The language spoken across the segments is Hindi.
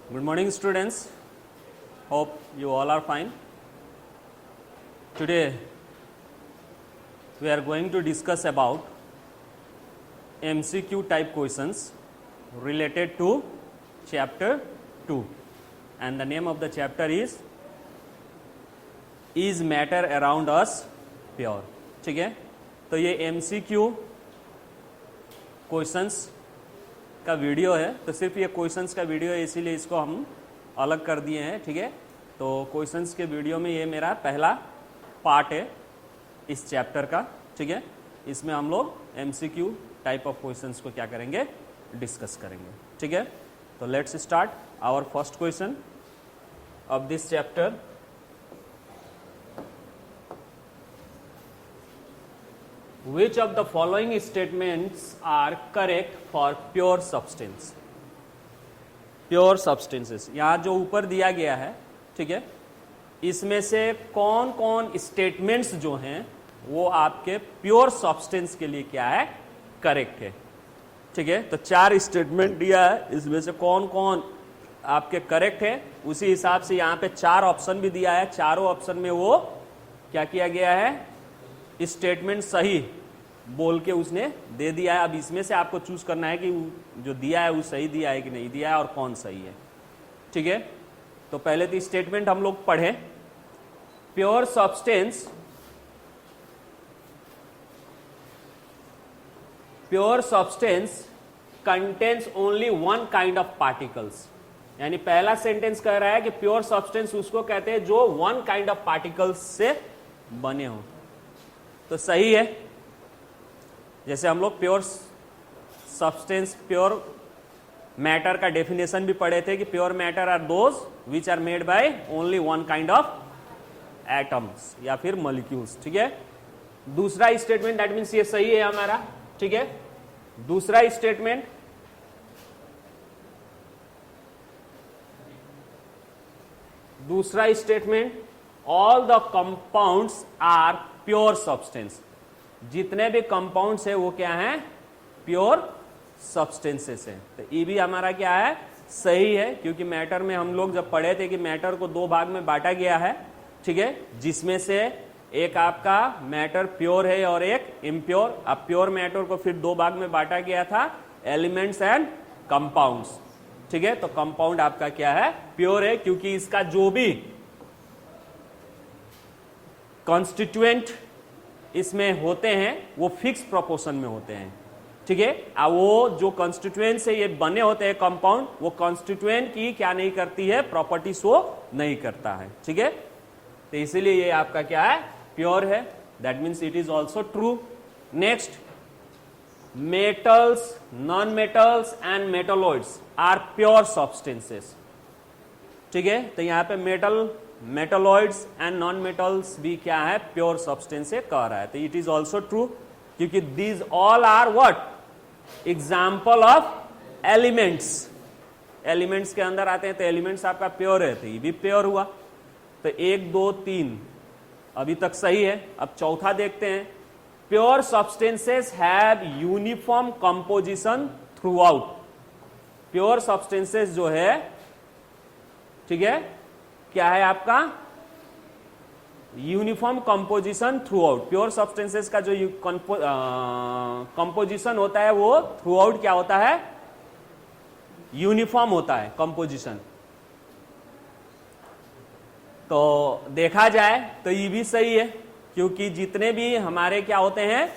Good morning, students. Hope you all are fine. Today we are going to discuss about MCQ type questions related to chapter 2, and the name of the chapter is matter around us pure. ठीक है, तो ये MCQ क्वेश्चंस का वीडियो है, तो सिर्फ ये क्वेश्चंस का वीडियो है, इसीलिए इसको हम अलग कर दिए हैं. ठीक है, तो क्वेश्चंस के वीडियो में ये मेरा पहला पार्ट है इस चैप्टर का. ठीक है, इसमें हम लोग MCQ टाइप ऑफ क्वेश्चंस को क्या करेंगे, डिस्कस करेंगे. ठीक है, तो let's start our first question of this chapter. Which of the following statements are correct for pure substance? Pure substances, यहाँ जो ऊपर दिया गया है, ठीक है, इसमें से कौन कौन स्टेटमेंट्स जो हैं वो आपके प्योर सब्सटेंस के लिए क्या है, करेक्ट है. ठीक है, तो 4 स्टेटमेंट दिया है, इसमें से कौन कौन आपके करेक्ट है, उसी हिसाब से यहाँ पे 4 ऑप्शन भी दिया है. चारों ऑप्शन में वो क्या किया गया है, स्टेटमेंट सही बोल के उसने दे दिया है. अब इसमें से आपको चूज करना है कि जो दिया है वो सही दिया है कि नहीं दिया है और कौन सही है. ठीक है, तो पहले तो स्टेटमेंट हम लोग पढ़ें. Pure substance contains only one kind of particles. यानी पहला सेंटेंस कह रहा है कि प्योर सब्सटेंस उसको कहते हैं जो वन काइंड ऑफ पार्टिकल्स से बने हो. तो सही है. जैसे हम लोग प्योर सब्सटेंस, प्योर मैटर का डेफिनेशन भी पढ़े थे कि pure matter are those which are made by only one kind of atoms या फिर मॉलिक्यूल्स. ठीक है, दूसरा स्टेटमेंट दैट मीन्स ये सही है हमारा. ठीक है, दूसरा statement all the compounds are pure substance. जितने भी कंपाउंड्स है वो क्या है, प्योर सब्सटेंसेस है. तो ये भी हमारा क्या है, सही है, क्योंकि मैटर में हम लोग जब पढ़े थे कि मैटर को 2 भाग में बांटा गया है. ठीक है, जिसमें से एक आपका मैटर प्योर है और एक इम्प्योर. अब प्योर मैटर को फिर 2 भाग में बांटा गया था, एलिमेंट्स एंड कंपाउंड्स. ठीक है, तो कंपाउंड आपका क्या है, प्योर है, क्योंकि इसका जो भी कॉन्स्टिट्यूएंट इसमें होते हैं वो फिक्स प्रोपोर्शन में होते हैं. ठीक है, अब वो जो कॉन्स्टिट्यूएंट से ये बने होते हैं कंपाउंड, वो कॉन्स्टिट्यूएंट की क्या नहीं करती है, प्रॉपर्टी शो नहीं करता है. ठीक है, तो इसीलिए ये आपका क्या है, प्योर है. That means it is also true. Next, metals, non metals and metalloids are pure substances. ठीक है, तो यहां पे मेटलॉइड्स एंड नॉन मेटल्स भी क्या है, प्योर सब्सटेंस से कह रहा है. तो इट इज ऑल्सो ट्रू, क्योंकि these all are what, example of elements. Elements के अंदर आते हैं, तो एलिमेंट्स आपका प्योर है, तो ये भी प्योर हुआ. तो 1 2 3 अभी तक सही है. अब चौथा देखते हैं. Pure substances have uniform composition through out. Pure substances जो है, ठीक है, क्या है आपका, uniform composition through out. Pure substances का जो कंपोजिशन होता है वो थ्रू आउट क्या होता है, यूनिफॉर्म होता है कंपोजिशन. तो देखा जाए तो ये भी सही है, क्योंकि जितने भी हमारे क्या होते हैं,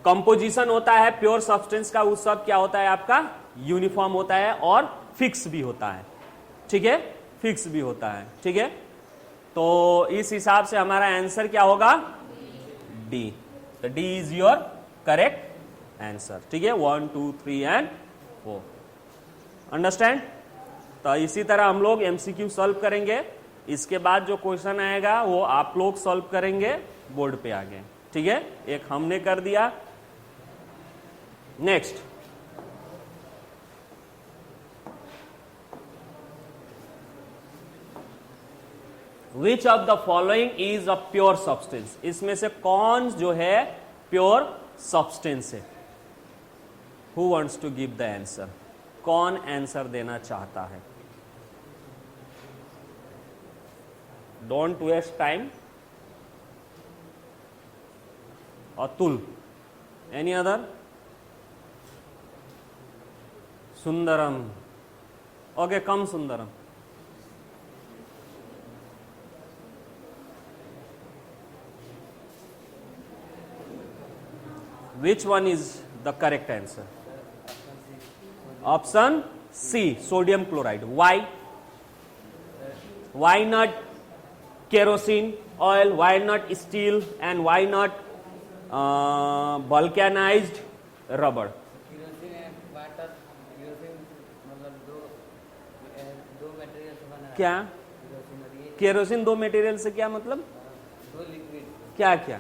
कंपोजिशन होता है प्योर सब्सटेंस का, वो सब क्या होता है आपका, यूनिफॉर्म होता है और फिक्स भी होता है. ठीक है, फिक्स भी होता है. ठीक है, तो इस हिसाब से हमारा आंसर क्या होगा, डी. तो D is your correct answer. ठीक है, 1 2 3 एंड 4. अंडरस्टैंड. तो इसी तरह हम लोग MCQ सॉल्व करेंगे. इसके बाद जो क्वेश्चन आएगा वो आप लोग सॉल्व करेंगे बोर्ड पे आगे. ठीक है, एक हमने कर दिया. Next, which of the following is a pure substance. इसमें से कौन जो है प्योर सब्सटेंस है. Who wants to give the answer. कौन आंसर देना चाहता है? Don't waste time. Atul, any other? Sundaram. Okay, come Sundaram. Which one is the correct answer? Option C, sodium chloride. Why? Why not kerosene oil? Why not steel? And why not vulcanized rubber? Kerosene and water. Kerosene मतलब दो मटेरियल से बना है. क्या केरोसिन और ये केरोसिन दो मटेरियल से क्या मतलब? दो लिक्विड. क्या क्या?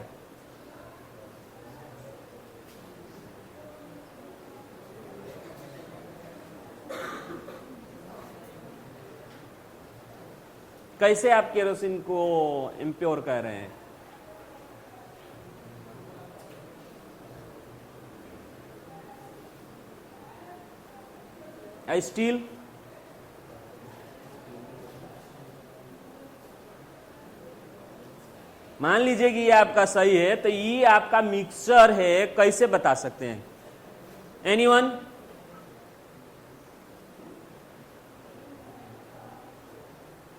कैसे आप केरोसिन को इम्प्योर कह रहे हैं? स्टील? मान लीजिए कि ये आपका सही है, तो ये आपका मिक्सचर है, कैसे बता सकते हैं? Anyone?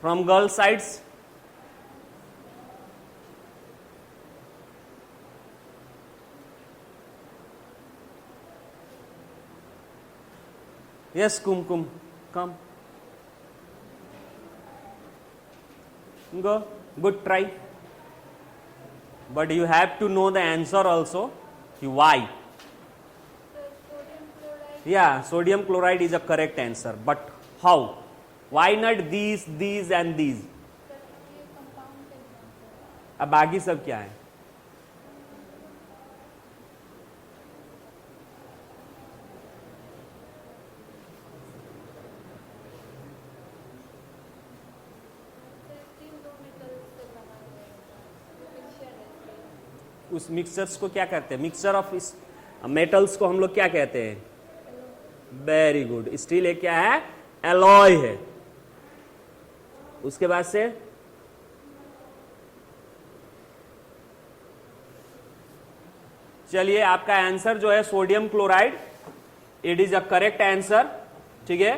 From girl sides? Yes Kumkum, come. Go, good try. But you have to know the answer also. Why? Sodium chloride. Yeah, sodium chloride is a correct answer. But how? Why not these and these? ये compound example. अब बाकी सब क्या है? तीन दो metals से बना हुआ है. Mixture है. उस मिक्सचर्स को क्या कहते हैं? मिक्सचर ऑफ इस मेटल्स को हम लोग क्या कहते हैं? Very good. स्टील एक क्या है? एलॉय है. उसके बाद से चलिए, आपका आंसर जो है sodium chloride, it is a correct answer. ठीक है,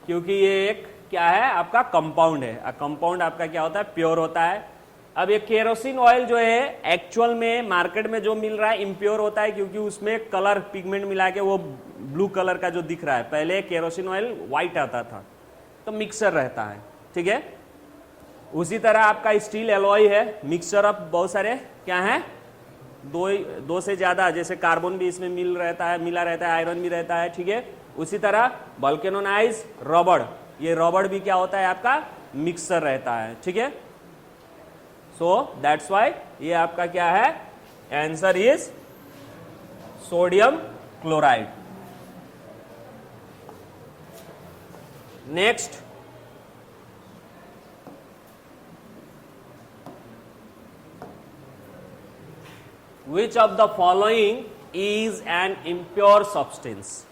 क्योंकि ये एक क्या है? आपका कंपाउंड है. कंपाउंड आपका क्या होता है? प्योर होता है. अब ये केरोसिन ऑयल जो है एक्चुअल में मार्केट में जो मिल रहा है इम्प्योर होता है, क्योंकि उसमें कलर पिगमेंट मिला के वो ब्लू कलर का जो दिख रहा है. पहले केरोसिन ऑयल व्हाइट आता था, तो मिक्सर रहता है. ठीक है, उसी तरह आपका स्टील एलॉय है, मिक्सचर ऑफ बहुत सारे क्या है? दो से ज्यादा, जैसे कार्बन भी इसमें मिला रहता है, आयरन भी रहता है. ठीक है, उसी तरह वल्केनोनाइज रबड़, ये रबड़ भी क्या होता है? आपका मिक्सर रहता है. ठीक है, सो दैट्स वाई ये आपका क्या है? Answer is sodium chloride. Next, which of the following is an impure substance?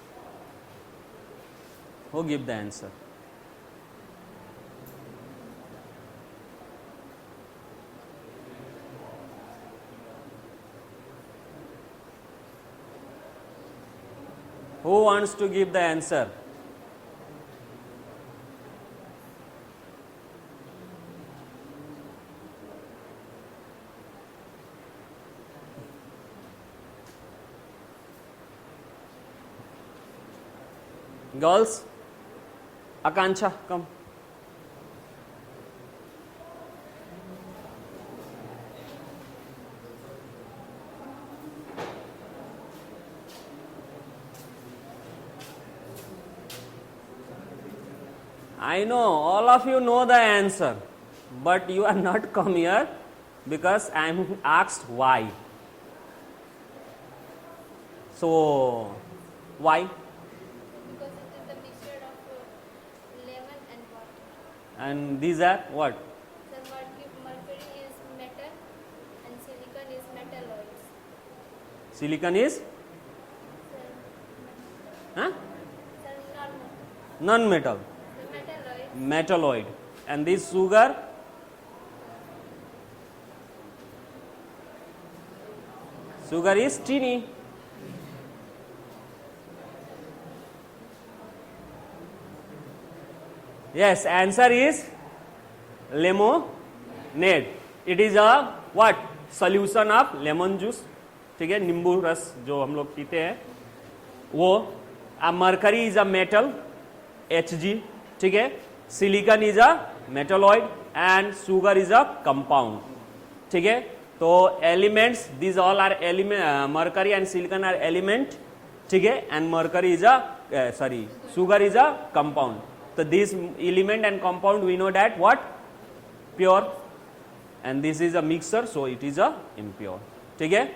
Who give the answer? Who wants to give the answer? Girls, Akanksha, come. I know all of you know the answer, but you are not come here because I am asked why. So, why? Because it is the mixture of lemon and water. And these are what? So mercury is metal and silicon is metalloids. Silicon is? So, Huh? so normal. Non-metal. The metalloid. Metalloid. And this sugar? Sugar is tiny. Yes, answer is lemonade. It is a what? Solution of lemon juice. ठीक है, नींबू रस जो हम लोग पीते हैं वो. Mercury is a metal, Hg. ठीक है, silicon is a metalloid and sugar is a compound. ठीक है, तो elements this all are element. Mercury and silicon are element. ठीक है, and mercury is a sugar is a compound. So this element and compound we know that what? Pure. And this is a mixture, so it is a impure. ठीक है?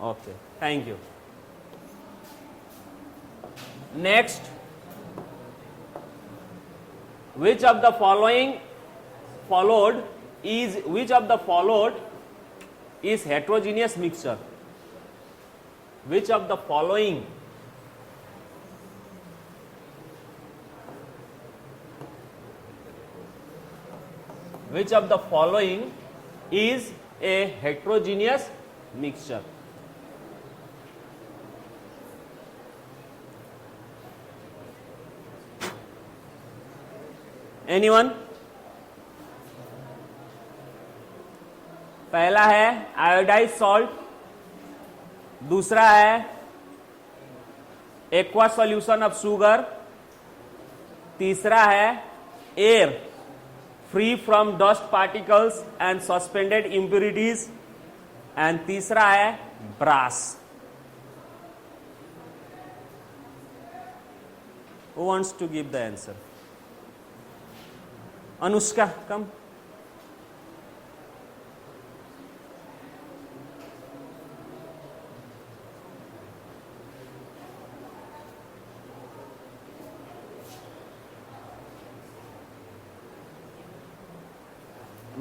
Okay. Thank you. Next, which of the following is heterogeneous mixture? Which of the following is a heterogeneous mixture? Anyone? पहला है आयोडाइज सॉल्ट, दूसरा है एक्वा सॉल्यूशन ऑफ शुगर, तीसरा है air free from dust particles and suspended impurities, and तीसरा है brass. Who wants to give the answer? Anushka, come.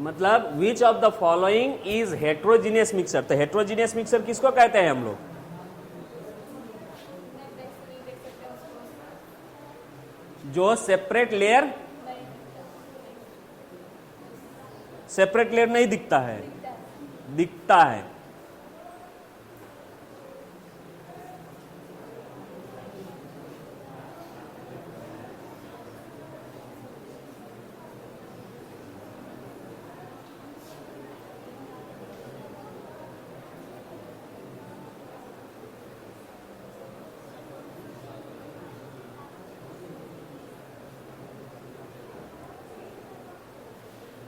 मतलब विच of the following is heterogeneous mixer. तो हेट्रोजीनियस मिक्सर किसको कहते हैं हम लोग? जो सेपरेट लेयर नहीं दिखता है, दिखता है.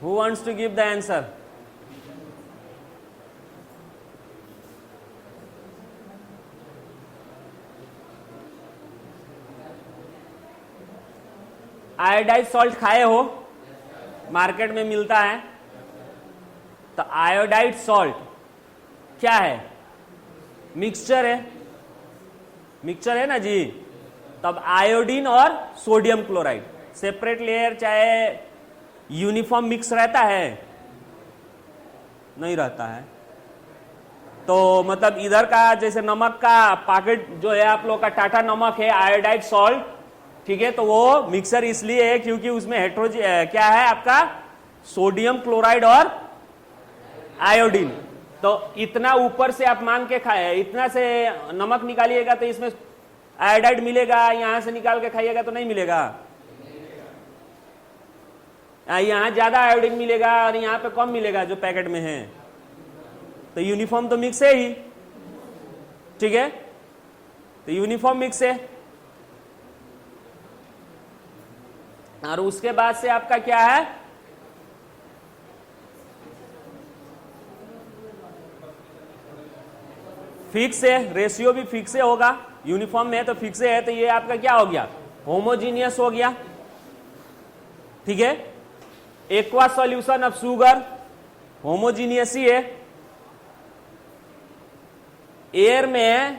Who wants to give the answer? Iodise salt खाए हो, मार्केट में मिलता है. तो आयोडाइड सॉल्ट क्या है? मिक्सचर है. मिक्सचर है ना जी. तब आयोडीन और सोडियम क्लोराइड सेपरेट लेयर चाहे यूनिफॉर्म मिक्स रहता है? नहीं रहता है. तो मतलब इधर का जैसे नमक का पैकेट जो है आप लोग का टाटा नमक है, आयोडाइड सॉल्ट. ठीक है, तो वो मिक्सर इसलिए है क्योंकि उसमें क्या है आपका? सोडियम क्लोराइड और आयोडीन. तो इतना ऊपर से आप मांग के खाए, इतना से नमक निकालिएगा तो इसमें आयोडाइड मिलेगा, यहां से निकाल के खाइएगा तो नहीं मिलेगा. यहां ज्यादा आयोडीन मिलेगा और यहां पे कम मिलेगा जो पैकेट में है. तो यूनिफॉर्म तो मिक्स है ही. ठीक है, तो यूनिफॉर्म मिक्स है. और उसके बाद से आपका क्या है? फिक्स है. रेशियो भी फिक्स होगा. यूनिफॉर्म में है तो फिक्स है. तो ये आपका क्या हो गया? होमोजीनियस हो गया. ठीक है, aqua solution of sugar homogeneous ही है. एयर में है.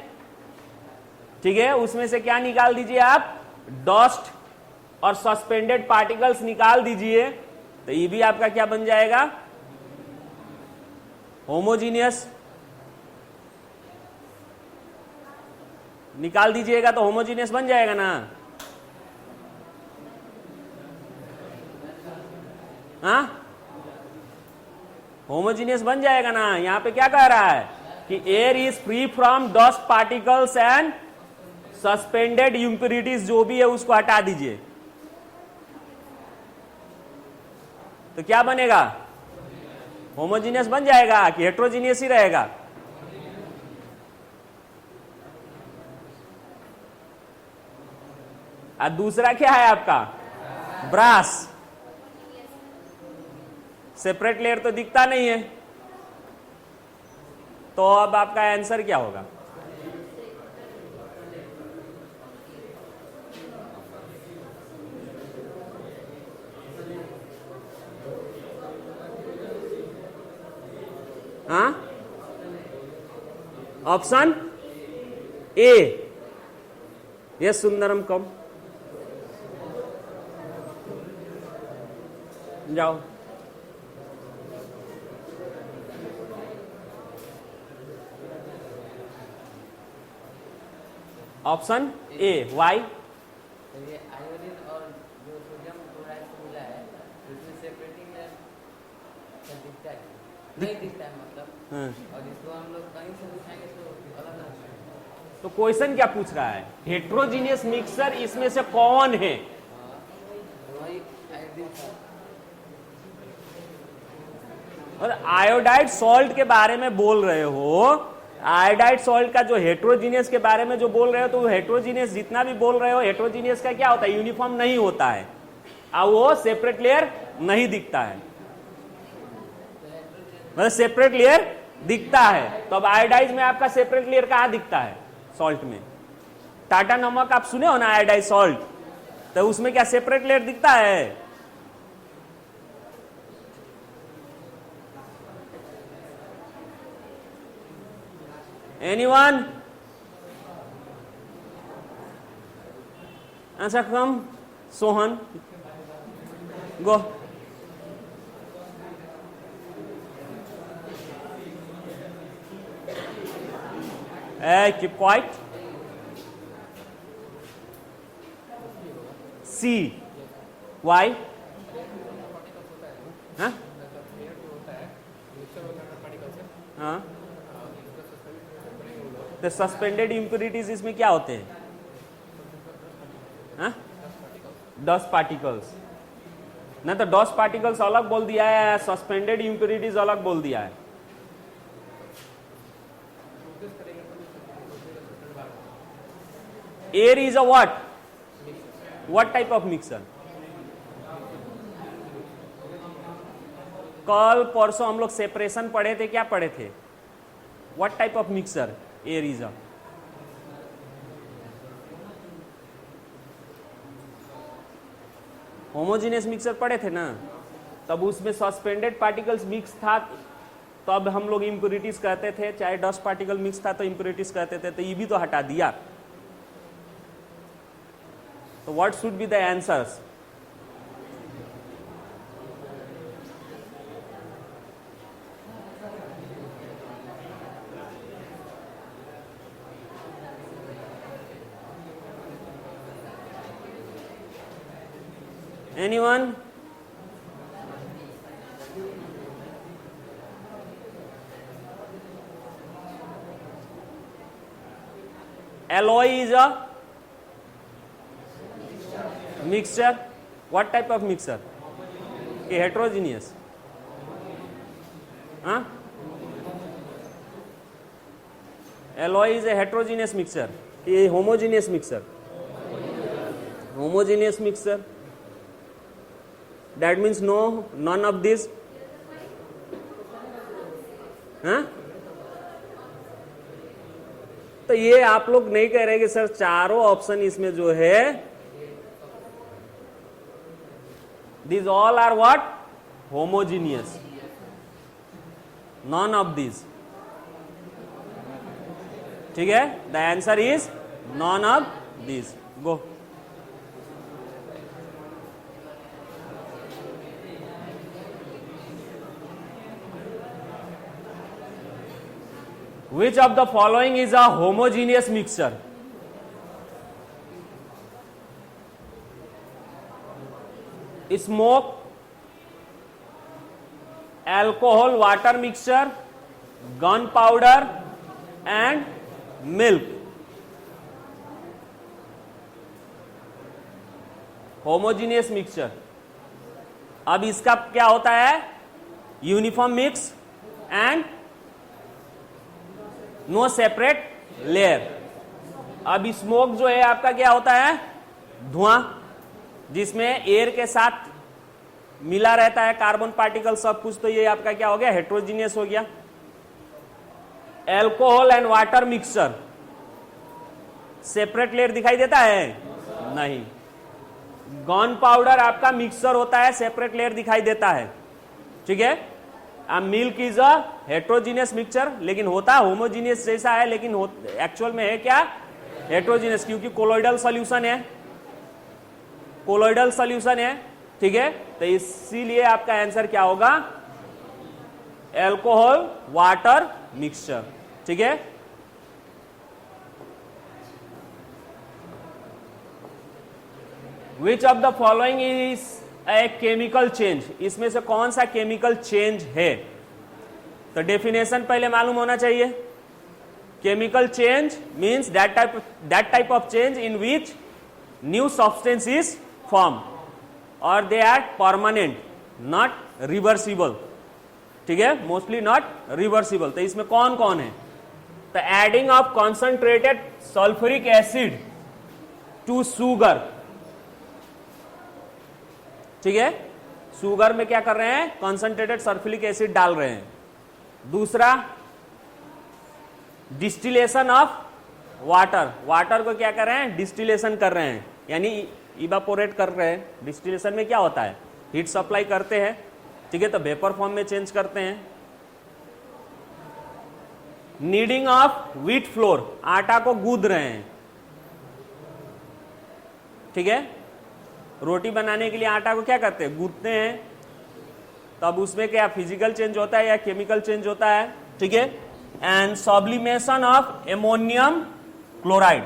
ठीक है, उसमें से क्या निकाल दीजिए आप? डस्ट और सस्पेंडेड पार्टिकल्स निकाल दीजिए. तो ये भी आपका क्या बन जाएगा? होमोजीनियस. निकाल दीजिएगा तो होमोजीनियस बन जाएगा ना. हाँ, होमोजीनियस बन जाएगा ना। यहां पे क्या कह रहा है कि air is free from dust particles and suspended impurities, जो भी है उसको हटा दीजिए, तो क्या बनेगा? होमोजीनियस बन जाएगा कि हेट्रोजीनियस ही रहेगा? और दूसरा क्या है आपका? ब्रास। सेपरेट लेयर तो दिखता नहीं है, तो अब आपका आंसर क्या होगा? हाँ, option A. Yes Sundaram, come जाओ। Option A, why? तो ये आयोडीन और जो सोडियम क्लोराइड से मिला है, उसमें सेपरेटिंग दिखता है, नहीं दिखता है मतलब। और इसको हम लोग कहीं से दिखाएंगे तो अलग अलग है। तो क्वेश्चन क्या पूछ रहा है? हेट्रोजीनियस मिक्सर इसमें से कौन है? वही आयोडीन था। और आयोडाइड सॉल्ट के बारे में बोल रहे हो, आयोडाइड सॉल्ट का जो हेट्रोजीनियस के बारे में जो बोल रहे हो, तो हेट्रोजीनियस जितना भी बोल रहे हो, हेट्रोजीनियस का क्या होता है? यूनिफॉर्म नहीं होता है, और वो सेपरेट लेयर नहीं दिखता है, मतलब सेपरेट लेयर दिखता है। तो अब आयोडाइड में आपका सेपरेट लेयर कहां दिखता है? सॉल्ट में। टाटा नमक आप सुने हो ना, आयोडाइड सॉल्ट, तो उसमें क्या सेपरेट लेयर दिखता है? Anyone? Answer come. Sohan. Go. Hey, keep quiet. C. Why? हाँ? हाँ? तो सस्पेंडेड इम्प्यूरिटीज इसमें क्या होते हैं? हाँ? Dust particles. ना तो डस्ट पार्टिकल्स अलग बोल दिया है, सस्पेंडेड इम्प्यूरिटीज अलग बोल दिया है। Air is a what type of mixer? कल परसों हम लोग सेपरेशन पढ़े थे, क्या पढ़े थे? What type of mixer air is a? Homogeneous mixer पढ़े थे ना, तब उसमें सस्पेंडेड पार्टिकल्स मिक्स था, तब हम लोग इम्प्यूरिटीज कहते थे, चाहे डस्ट पार्टिकल मिक्स था तो इम्प्यूरिटीज कहते थे, तो ये भी तो हटा दिया। तो what should be the answers? Anyone? Alloy is a mixture. What type of mixture? A heterogeneous. Huh? Alloy is a heterogeneous mixture. A homogeneous mixture. Homogeneous mixture. That means no, none of this. हाँ? तो ये आप लोग नहीं कह रहे कि सर चारों ऑप्शन इसमें जो है, these all are what? Homogeneous. None of these. ठीक है? The answer is none of these. Go. Which of the following is a homogeneous mixture? Smoke, alcohol water mixture, gunpowder and milk. Homogeneous mixture. अब इसका क्या होता है? Uniform mix and no separate layer. अब स्मोक जो है आपका क्या होता है? धुआं, जिसमें एयर के साथ मिला रहता है कार्बन पार्टिकल सब कुछ. तो ये आपका क्या हो गया? हेट्रोजीनियस हो गया. Alcohol and water mixture, separate layer दिखाई देता है? नहीं. गन पाउडर आपका मिक्सचर होता है, सेपरेट लेयर दिखाई देता है. ठीक है. Milk is a heterogeneous mixture, लेकिन होता होमोजीनियस जैसा है, लेकिन एक्चुअल में है क्या? हेट्रोजीनियस, क्योंकि कोलोइडल सॉल्यूशन है. कोलोइडल सॉल्यूशन है. ठीक है. तो इसीलिए आपका आंसर क्या होगा? Alcohol water mixture. ठीक है. विच of the following is a chemical change? इसमें से कौन सा केमिकल चेंज है? तो डेफिनेशन पहले मालूम होना चाहिए. Chemical change means that type of change in which new substance is form और they are permanent, not reversible. ठीक है. Mostly not reversible. तो इसमें कौन कौन है? तो adding of concentrated sulphuric acid to sugar. ठीक है. शुगर में क्या कर रहे हैं? कॉन्सेंट्रेटेड सल्फ्यूरिक एसिड डाल रहे हैं. दूसरा, डिस्टिलेशन ऑफ वाटर. वाटर को क्या कर रहे हैं? डिस्टिलेशन कर रहे हैं, यानी इवापोरेट कर रहे हैं. डिस्टिलेशन में क्या होता है? हीट सप्लाई करते हैं. ठीक है. तो वेपर फॉर्म में चेंज करते हैं. नीडिंग ऑफ व्हीट फ्लोर, आटा को गूंद रहे हैं. ठीक है. रोटी बनाने के लिए आटा को क्या करते हैं? गूंथते हैं. तब उसमें क्या फिजिकल चेंज होता है या केमिकल चेंज होता है? ठीक है. And sublimation of ammonium chloride.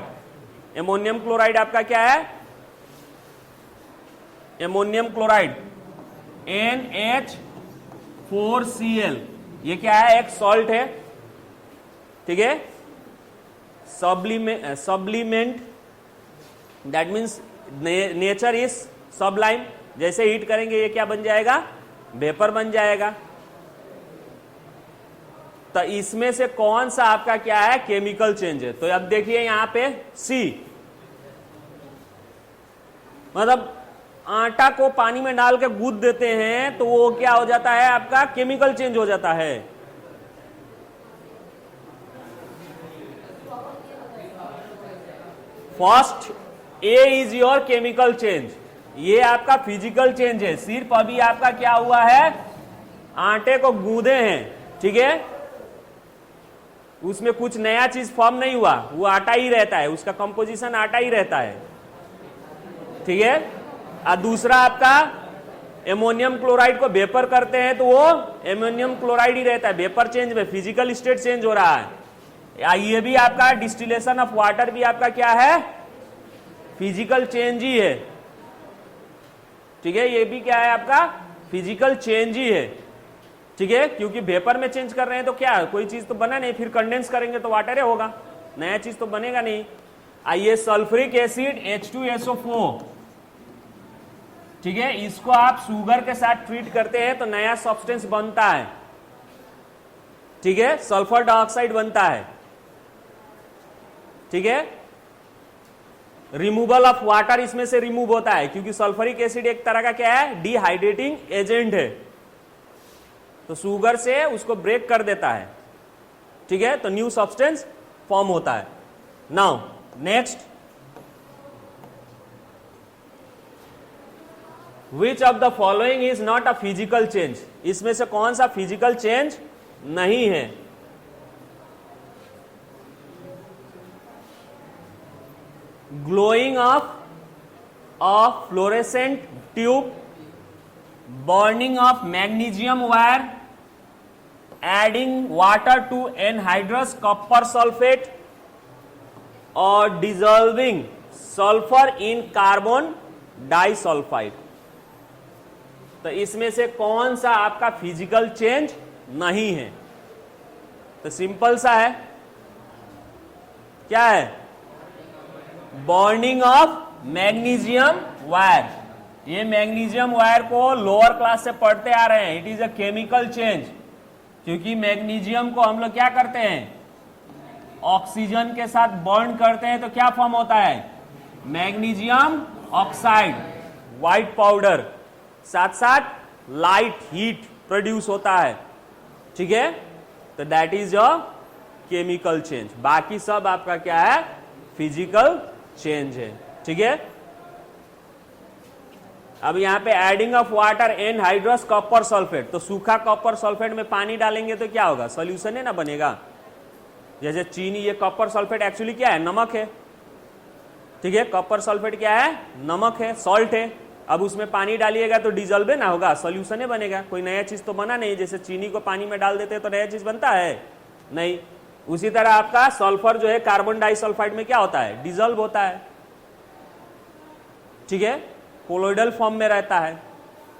Ammonium chloride आपका क्या है? Ammonium chloride NH4Cl. ये क्या है? एक सॉल्ट है. ठीक है. Sublimate, that means nature is sublime. जैसे हीट करेंगे ये क्या बन जाएगा? वेपर बन जाएगा. तो इसमें से कौन सा आपका क्या है? केमिकल चेंज है. तो अब देखिए यहां पे सी, मतलब आटा को पानी में डाल के गूंथ देते हैं तो वो क्या हो जाता है? आपका केमिकल चेंज हो जाता है. First A is your chemical change. ये आपका फिजिकल चेंज है. सिर्फ अभी आपका क्या हुआ है? आटे को गूंदे हैं. ठीक है. उसमें कुछ नया चीज फॉर्म नहीं हुआ, वो आटा ही रहता है, उसका कंपोजिशन आटा ही रहता है. ठीक है. और दूसरा आपका एमोनियम क्लोराइड को वेपर करते हैं तो वो एमोनियम क्लोराइड ही रहता है. वेपर चेंज में फिजिकल स्टेट चेंज हो रहा है. ये भी आपका डिस्टिलेशन ऑफ वाटर भी आपका क्या है? फिजिकल चेंज ही है. ठीक है. ये भी क्या है? आपका फिजिकल चेंज ही है. ठीक है. क्योंकि वेपर में चेंज कर रहे हैं तो क्या, कोई चीज तो बना नहीं, फिर कंडेंस करेंगे तो वाटर ही होगा, नया चीज तो बनेगा नहीं. आइए सल्फ्यूरिक एसिड H2SO4. ठीक है. इसको आप शुगर के साथ ट्रीट करते हैं तो नया सब्सटेंस बनता है. ठीक है. सल्फर डाइऑक्साइड बनता है. ठीक है. रिमूवल ऑफ वाटर इसमें से रिमूव होता है, क्योंकि सल्फ्यूरिक एसिड एक तरह का क्या है? डिहाइड्रेटिंग एजेंट है. तो शुगर से उसको ब्रेक कर देता है. ठीक है. तो न्यू सब्सटेंस फॉर्म होता है. Now next, which of the following is not a physical change? इसमें से कौन सा फिजिकल चेंज नहीं है? Glowing of fluorescent tube, burning of magnesium wire, adding water to anhydrous copper sulfate, or dissolving sulfur in carbon disulfide. तो इसमें से कौन सा आपका फिजिकल चेंज नहीं है? तो सिंपल सा है, क्या है? Bonding of magnesium wire. ये मैग्नीशियम वायर को लोअर क्लास से पढ़ते आ रहे हैं। It is a chemical change, क्योंकि मैग्नीशियम को हम लोग क्या करते हैं? ऑक्सीजन के साथ बॉन्ड करते हैं तो क्या फॉर्म होता है? मैग्नीशियम ऑक्साइड, व्हाइट पाउडर, साथ साथ लाइट हीट प्रोड्यूस होता है। ठीक है, तो that is a chemical change. बाकी सब आपका क्या है? फिजिकल चेंज है। ठीक है, अब यहां पे adding of water and hydrous copper sulphate, तो सूखा कॉपर सल्फेट में पानी डालेंगे तो क्या होगा? सॉल्यूशन है ना बनेगा। जैसे चीनी, ये कॉपर सल्फेट एक्चुअली क्या है? नमक है। ठीक है, कॉपर सल्फेट क्या है? नमक है, सॉल्ट है। अब उसमें पानी डालिएगा तो डिजोल्व ना होगा, सॉल्यूशन बनेगा। कोई नया चीज तो बना नहीं। जैसे चीनी को पानी में डाल देते हैं तो नया चीज बनता है नहीं। उसी तरह आपका सल्फर जो है कार्बन डाइसल्फाइड में क्या होता है? डिजोल्व होता है। ठीक है, कोलोइडल फॉर्म में रहता है।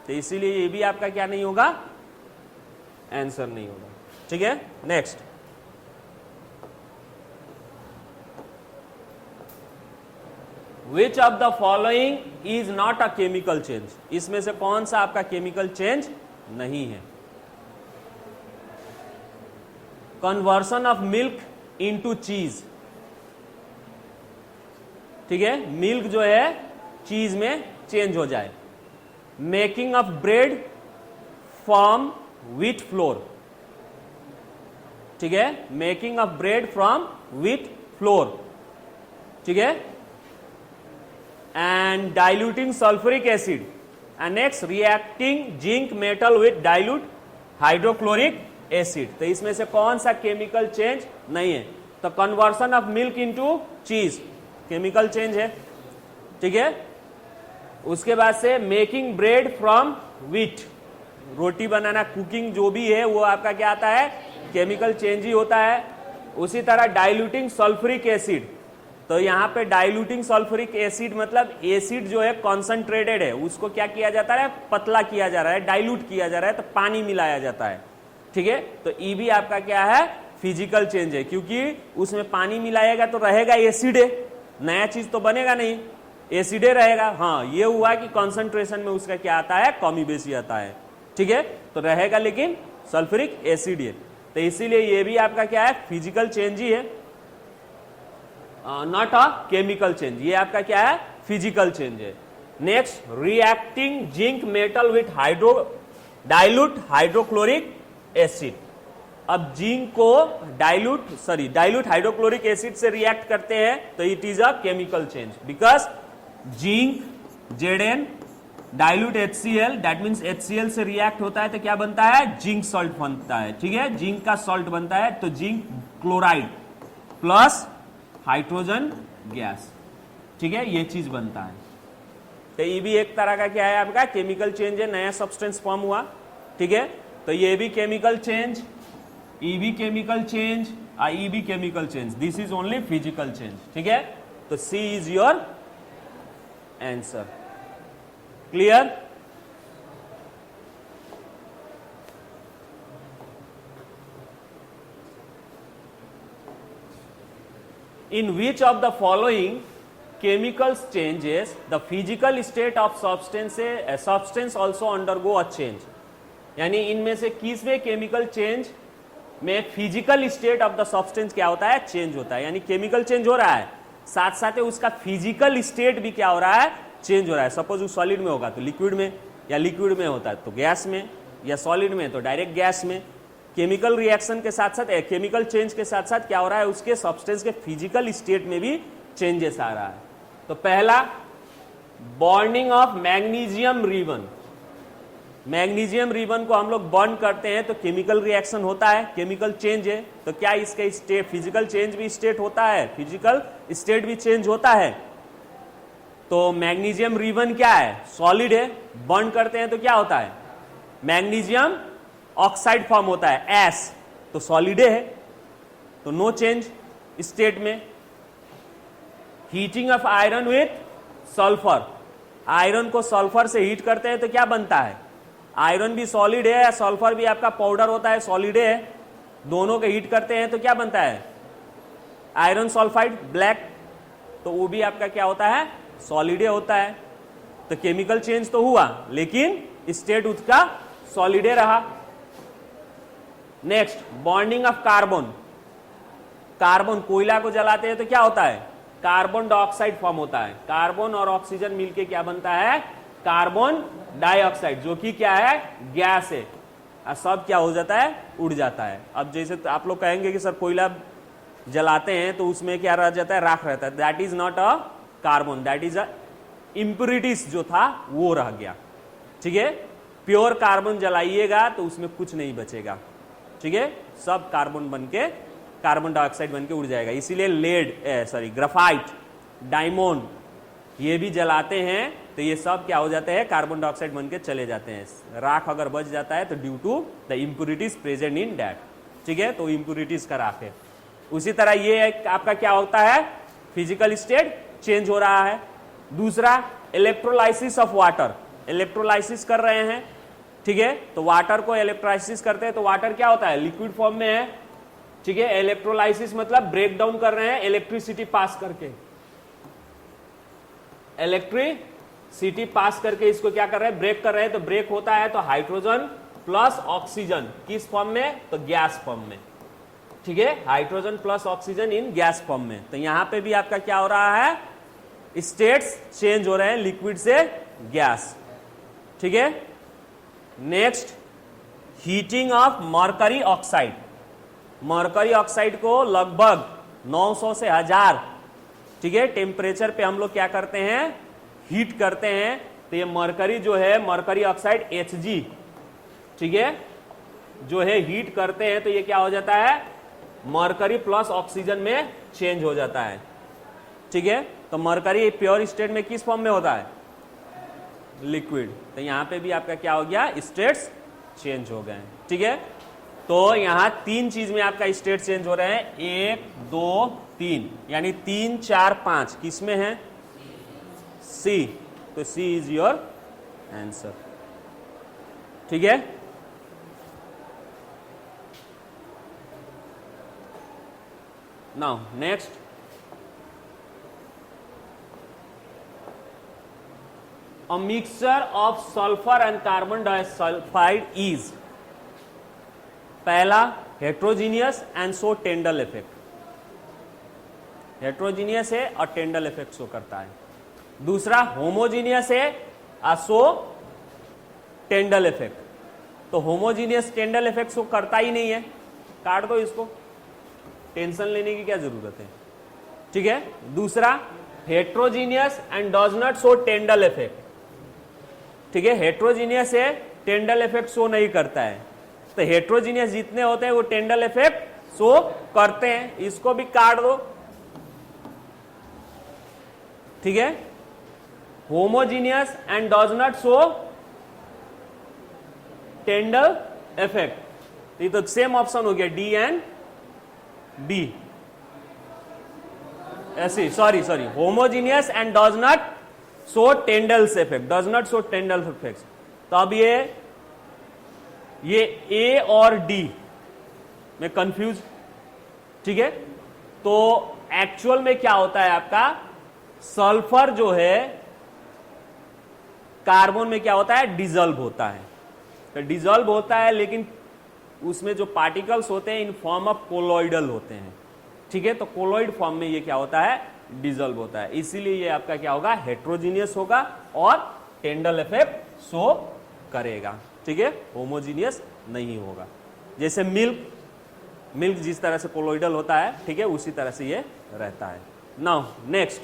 तो इसीलिए ये भी आपका क्या नहीं होगा? आंसर नहीं होगा। ठीक है, next, which of the following is not a chemical change? इसमें से कौन सा आपका केमिकल चेंज नहीं है? कन्वर्सन ऑफ मिल्क इनटू चीज। ठीक है, मिल्क जो है चीज में चेंज हो जाए। Making of bread from wheat flour. ठीक है, making of bread from wheat flour. ठीक है, and diluting sulfuric acid, and next reacting zinc metal with dilute hydrochloric acid। तो इसमें से कौन सा केमिकल चेंज नहीं है? तो कन्वर्सन ऑफ मिल्क इनटू चीज केमिकल चेंज है। ठीक है, उसके बाद से making bread from wheat, roti banana, cooking जो भी है वो आपका क्या आता है? केमिकल चेंज ही होता है। उसी तरह डाइल्यूटिंग सल्फ्यूरिक एसिड, तो यहां पे डाइल्यूटिंग सल्फ्यूरिक एसिड मतलब एसिड जो है कॉन्सेंट्रेटेड है, उसको क्या किया जाता है? पतला किया जा रहा है, डाइल्यूट किया जा रहा है, तो पानी मिलाया जाता है। ठीक है, तो ई भी आपका क्या है? फिजिकल चेंज है, क्योंकि उसमें पानी मिलाएगा तो रहेगा एसिड है, नया चीज तो बनेगा नहीं, एसिड रहेगा। हाँ, ये हुआ कि कॉन्सेंट्रेशन में उसका क्या आता है? कमी बेसी आता है। ठीक है, तो रहेगा लेकिन सल्फ्यूरिक एसिड है। तो इसीलिए ये भी आपका क्या है? फिजिकल चेंज ही है, नॉट अ केमिकल चेंज। ये आपका क्या है? फिजिकल चेंज है। Next, reacting zinc metal with dilute hydrochloric acid. अब जिंक को डाइल्यूट हाइड्रोक्लोरिक एसिड से रिएक्ट करते हैं तो it is a chemical change, because zinc Zn dilute HCl, that means HCl से रिएक्ट होता है तो क्या बनता है? जिंक सॉल्ट बनता है। ठीक है, जिंक का सॉल्ट बनता है, तो zinc chloride plus hydrogen gas. ठीक है, ये चीज बनता है। तो ये भी एक तरह का क्या है? आपका केमिकल चेंज है, नया सब्सटेंस फॉर्म हुआ। ठीक है, तो ये भी केमिकल चेंज, ई भी केमिकल चेंज, ई भी chemical change. This is only physical change. ठीक है, तो C is your answer. Clear? In which of the following chemicals changes the physical state of substance also undergo a change? यानी इनमें से किसमें केमिकल चेंज में physical state of the substance क्या होता है? चेंज होता है। यानी केमिकल चेंज हो रहा है, साथ साथ उसका फिजिकल स्टेट भी क्या हो रहा है? चेंज हो रहा है। सपोज वो सॉलिड में होगा तो लिक्विड में, या लिक्विड में होता है तो गैस में, या सॉलिड में तो डायरेक्ट गैस में। केमिकल रिएक्शन के साथ साथ, केमिकल चेंज के साथ साथ क्या हो रहा है? उसके सब्सटेंस के फिजिकल स्टेट में भी चेंजेस आ रहा है। तो पहला, bonding of magnesium ribbon. Magnesium ribbon को हम लोग बॉन्ड करते हैं तो केमिकल रिएक्शन होता है, केमिकल चेंज है। तो क्या इसके स्टेट, फिजिकल चेंज भी स्टेट होता है, फिजिकल स्टेट भी चेंज होता है। तो मैग्नीशियम रिबन क्या है? सॉलिड है, बॉन्ड करते हैं तो क्या होता है? मैग्नीशियम ऑक्साइड फॉर्म होता है, एस, तो सॉलिड है, तो नो चेंज स्टेट में। Heating of iron with sulphur, iron को सल्फर से हीट करते हैं तो क्या बनता है? आयरन भी सॉलिड है, सल्फर भी आपका पाउडर होता है, सॉलिड है, दोनों को हीट करते हैं तो क्या बनता है, आयरन सल्फाइड ब्लैक, तो वो भी आपका क्या होता है, सॉलिड होता है। तो केमिकल चेंज तो हुआ लेकिन स्टेट उसका सॉलिड रहा। Next, bonding of carbon. Carbon, कोयला को जलाते हैं तो क्या होता है, कार्बन डाइऑक्साइड फॉर्म होता है, कार्बन और ऑक्सीजन मिलके क्या बनता है, कार्बन डाइऑक्साइड, जो कि क्या है, गैस है, और सब क्या हो जाता है, उड़ जाता है। अब जैसे तो आप लोग कहेंगे कि सर कोयला जलाते हैं तो उसमें क्या रह जाता है, राख रहता है, that is not a carbon, that is a impurities जो था वो रह गया। ठीक है, प्योर कार्बन जलाइएगा तो उसमें कुछ नहीं बचेगा। ठीक है, सब कार्बन बनके, कार्बन डाइऑक्साइड बनके उड़ जाएगा। इसीलिए लेड, ग्राफाइट, डायमंड ये भी जलाते हैं तो ये सब क्या हो जाते हैं, कार्बन डाइऑक्साइड बनके चले जाते हैं। राख अगर बच जाता है तो due to the impurities present in that. ठीक है, तो इम्प्योरिटीज का राख है। उसी तरह ये आपका क्या होता है, फिजिकल स्टेट चेंज हो रहा है। दूसरा, इलेक्ट्रोलाइसिस ऑफ वाटर, इलेक्ट्रोलाइसिस कर रहे हैं। ठीक है, तो वाटर को इलेक्ट्रोलाइसिस करते हैं तो वाटर क्या होता है, लिक्विड फॉर्म में है। ठीक है, इलेक्ट्रोलाइसिस मतलब ब्रेक डाउन कर रहे हैं इलेक्ट्रिसिटी पास करके, इलेक्ट्रिसिटी पास करके इसको क्या कर रहे हैं, ब्रेक कर रहे हैं। तो ब्रेक होता है तो हाइड्रोजन प्लस ऑक्सीजन किस फॉर्म में, तो गैस फॉर्म में। ठीक है, hydrogen plus oxygen in gas form में। तो यहां पे भी आपका क्या हो रहा है, स्टेट्स चेंज हो रहे हैं, लिक्विड से गैस। ठीक है, next, heating of mercury oxide. Mercury oxide को लगभग 900 से 1000, ठीक है, टेम्परेचर पे हम लोग क्या करते हैं, हीट करते हैं। तो ये मरकरी जो है, मरकरी ऑक्साइड Hg, ठीक है, जो है हीट करते हैं तो ये क्या हो जाता है, मरकरी प्लस ऑक्सीजन में चेंज हो जाता है। ठीक है, तो मरकरी प्योर स्टेट में किस फॉर्म में होता है, लिक्विड। तो यहां पे भी आपका क्या हो गया, स्टेट्स चेंज हो गए। ठीक है, तो यहां 3 चीज में आपका स्टेट चेंज हो रहे हैं, 1 2 3, यानी 3 4 5 किस में है, सी। तो सी इज योर आंसर। ठीक है, now next, a mixture of sulfur and carbon dioxide is, पहला heterogeneous and so Tyndall effect, heterogeneous है और टेंडल इफेक्ट शो करता है। दूसरा होमोजीनियस है और सो टेंडल इफेक्ट। तो होमोजीनियस टेंडल इफेक्ट शो करता ही नहीं है, काट दो इसको, टेंशन लेने की क्या जरूरत है। ठीक है, दूसरा heterogeneous and does not show Tyndall effect. ठीक है, हेट्रोजीनियस है, टेंडल इफेक्ट शो नहीं करता है। तो हेट्रोजीनियस जितने होते हैं वो टेंडल इफेक्ट शो करते हैं, इसको भी काट दो। ठीक है, homogeneous and does not show Tyndall effect, ये तो सेम ऑप्शन हो गया, डी एंड डी। ऐसे sorry homogeneous and does not show Tyndall's effect, does not show Tyndall effect. तो अब ये ए और डी में कंफ्यूज। ठीक है, तो एक्चुअल में क्या होता है, आपका सल्फर जो है कार्बन में क्या होता है, डिजॉल्व होता है। तो डिजॉल्व होता है लेकिन उसमें जो पार्टिकल्स होते हैं इन फॉर्म ऑफ कोलॉइडल होते हैं। ठीक है, तो कोलॉइड फॉर्म में ये क्या होता है, डिजॉल्व होता है। इसीलिए ये आपका क्या होगा, हेट्रोजीनियस होगा और टेंडल इफेक्ट शो करेगा। ठीक है, होमोजीनियस नहीं होगा। जैसे मिल्क जिस तरह से कोलॉइडल होता है, ठीक है, उसी तरह से ये रहता है। Now next,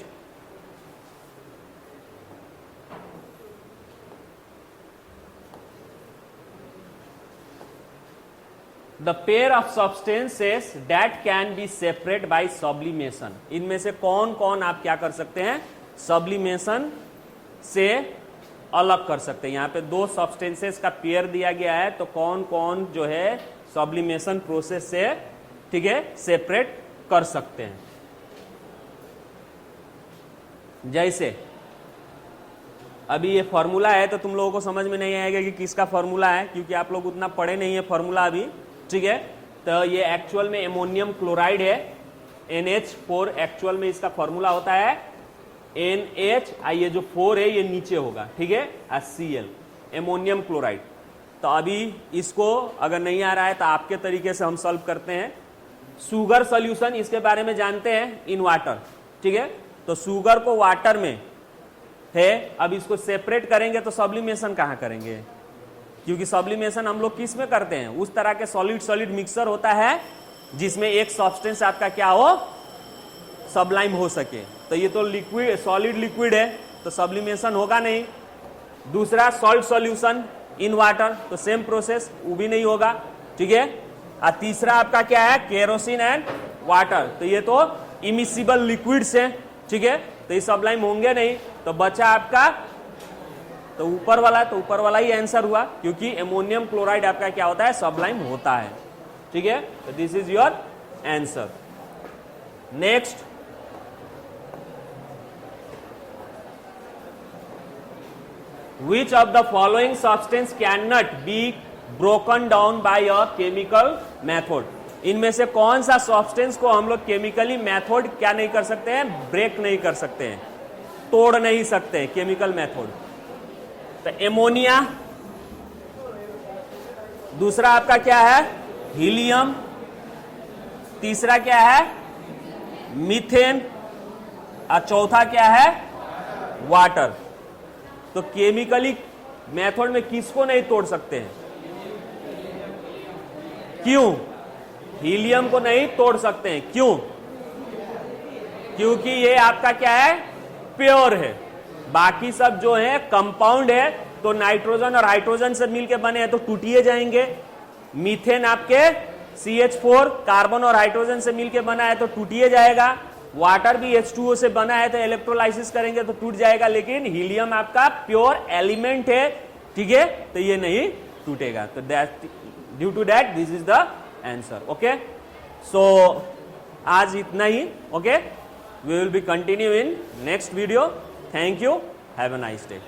the pair of substances that can be separate by sublimation. इनमें से कौन कौन आप क्या कर सकते हैं, सब्लिमेशन से अलग कर सकते हैं। यहां पे 2 सब्सटेंसेस का पेयर दिया गया है, तो कौन कौन जो है सब्लिमेशन प्रोसेस से, ठीक है, सेपरेट कर सकते हैं। जैसे अभी ये फॉर्मूला है तो तुम लोगों को समझ में नहीं आएगा कि किसका फॉर्मूला है, क्योंकि आप लोग उतना पढ़े नहीं है फॉर्मूला अभी, ठीक है। तो ये एक्चुअल में एमोनियम क्लोराइड है, NH4 एक्चुअल में इसका फॉर्मूला होता है NH, ये जो 4 है ये नीचे होगा, ठीक है, HCl, एमोनियम क्लोराइड। तो अभी इसको अगर नहीं आ रहा है तो आपके तरीके से हम सॉल्व करते हैं। शुगर सॉल्यूशन इसके बारे में जानते हैं, इन वाटर, ठीक है। तो शुगर को वाटर में है, अब इसको सेपरेट करेंगे तो सब्लिमेशन कहाँ करेंगे, क्योंकि सब्लिमेशन हम लोग किस में करते हैं, उस तरह के सॉलिड सॉलिड मिक्सर होता है जिसमें एक सब्सटेंस आपका क्या हो, सबलाइम हो सके। तो ये तो लिक्विड, सॉलिड लिक्विड है तो सब्लिमेशन होगा नहीं। दूसरा सॉल्ट सॉल्यूशन इन वाटर, तो सेम प्रोसेस, वो भी नहीं होगा, ठीक है। और तीसरा आपका क्या है, केरोसिन एंड वाटर, तो ये तो इमिसिबल लिक्विड्स है, ठीक है, तो ये सबलाइम होंगे नहीं। तो बचा आपका तो ऊपर वाला, तो ऊपर वाला ही आंसर हुआ, क्योंकि एमोनियम क्लोराइड आपका क्या होता है, सबलाइम होता है, ठीक है। तो this is your answer. Next, which of the following substance cannot be broken down by a chemical method? इनमें से कौन सा सब्सटेंस को हम लोग केमिकली मेथड क्या नहीं कर सकते हैं, ब्रेक नहीं कर सकते हैं, तोड़ नहीं सकते हैं केमिकल मेथड। तो एमोनिया, दूसरा आपका क्या है, हीलियम, तीसरा क्या है, मीथेन, और चौथा क्या है, वाटर। तो केमिकली मेथड में किसको नहीं तोड़ सकते हैं, क्यों, हीलियम को नहीं तोड़ सकते हैं, क्यों, क्योंकि ये आपका क्या है, प्योर है। बाकी सब जो है कंपाउंड है, तो नाइट्रोजन और हाइड्रोजन से मिलके बने हैं तो टूटिए जाएंगे। मीथेन आपके CH4 कार्बन और हाइड्रोजन से मिलके बना है तो टूटिए जाएगा। वाटर भी H2O से बना है तो इलेक्ट्रोलाइसिस करेंगे तो टूट जाएगा, लेकिन हीलियम आपका प्योर एलिमेंट है, ठीक है, तो ये नहीं टूटेगा। तो due to that this is the answer. Okay, so आज इतना ही। Okay, we will be continue in next video. Thank you, have a nice day.